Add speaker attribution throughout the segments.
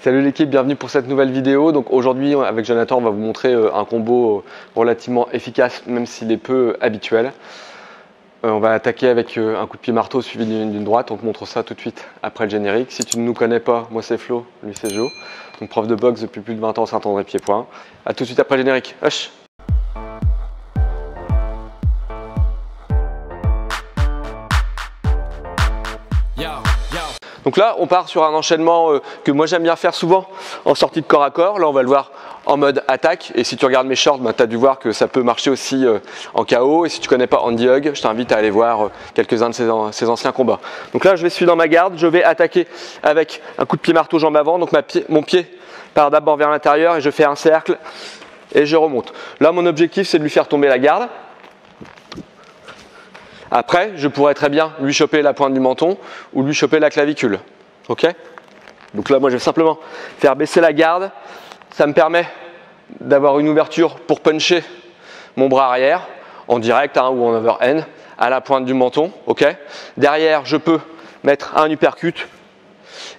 Speaker 1: Salut l'équipe, bienvenue pour cette nouvelle vidéo. Donc aujourd'hui avec Jonathan on va vous montrer un combo relativement efficace même s'il est peu habituel. On va attaquer avec un coup de pied marteau suivi d'une droite. On te montre ça tout de suite après le générique. Si tu ne nous connais pas, moi c'est Flo, lui c'est Jo. Donc prof de boxe depuis plus de 20 ans, Saint-André pied-point. A tout de suite après le générique. Hush. Donc là, on part sur un enchaînement que moi j'aime bien faire souvent en sortie de corps à corps. Là, on va le voir en mode attaque. Et si tu regardes mes shorts, tu as dû voir que ça peut marcher aussi en KO. Et si tu ne connais pas Andy Hug, je t'invite à aller voir quelques-uns de ses anciens combats. Donc là, je vais suivre dans ma garde. Je vais attaquer avec un coup de pied marteau jambe avant. Donc mon pied part d'abord vers l'intérieur et je fais un cercle et je remonte. Là, mon objectif, c'est de lui faire tomber la garde. Après, je pourrais très bien lui choper la pointe du menton ou lui choper la clavicule. Ok? Donc là, moi, je vais simplement faire baisser la garde. Ça me permet d'avoir une ouverture pour puncher mon bras arrière en direct ou en overhand à la pointe du menton. Ok? Derrière, je peux mettre un uppercut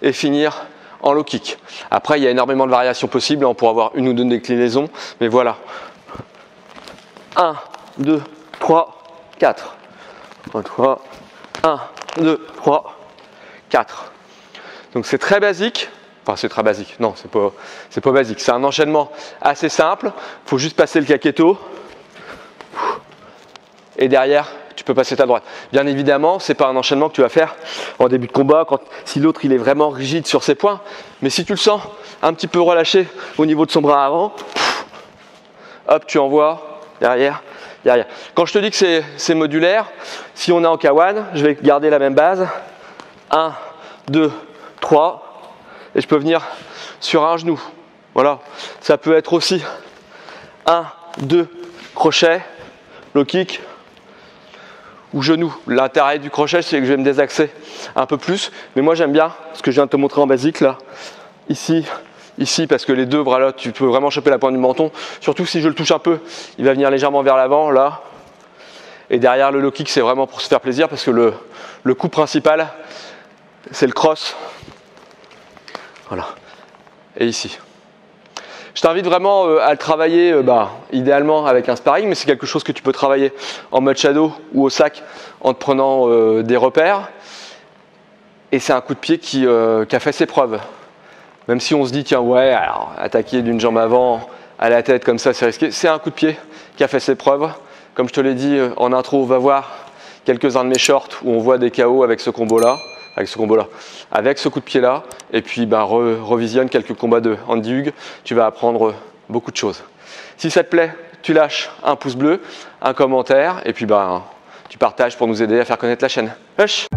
Speaker 1: et finir en low kick. Après, il y a énormément de variations possibles. On pourra avoir une ou deux déclinaisons. Mais voilà. 1, 2, 3, 4. 1, 2, 3, 4. Donc c'est très basique. Enfin c'est très basique. Non, c'est pas basique. C'est un enchaînement assez simple. Il faut juste passer le kaketo. Et derrière, tu peux passer ta droite. Bien évidemment, c'est pas un enchaînement que tu vas faire en début de combat si l'autre il est vraiment rigide sur ses points. Mais si tu le sens un petit peu relâché au niveau de son bras avant, hop, tu envoies derrière. Quand je te dis que c'est modulaire, si on est en K1, je vais garder la même base. 1, 2, 3. Et je peux venir sur un genou. Voilà. Ça peut être aussi 1, 2, crochet, low kick ou genou. L'intérêt du crochet, c'est que je vais me désaxer un peu plus. Mais moi, j'aime bien ce que je viens de te montrer en basique là. Ici, parce que les deux bras là, tu peux vraiment choper la pointe du menton. Surtout si je le touche un peu, il va venir légèrement vers l'avant, là. Et derrière le low kick, c'est vraiment pour se faire plaisir parce que le coup principal, c'est le cross. Voilà. Et ici. Je t'invite vraiment à le travailler, idéalement avec un sparring, mais c'est quelque chose que tu peux travailler en mode shadow ou au sac en te prenant des repères. Et c'est un coup de pied qui a fait ses preuves. Même si on se dit, tiens, ouais, alors, attaquer d'une jambe avant à la tête comme ça, c'est risqué. C'est un coup de pied qui a fait ses preuves. Comme je te l'ai dit en intro, on va voir quelques-uns de mes shorts où on voit des KO avec ce combo-là, avec ce coup de pied-là. Et puis, revisionne quelques combats de Andy Hug. Tu vas apprendre beaucoup de choses. Si ça te plaît, tu lâches un pouce bleu, un commentaire, et puis tu partages pour nous aider à faire connaître la chaîne. Hush!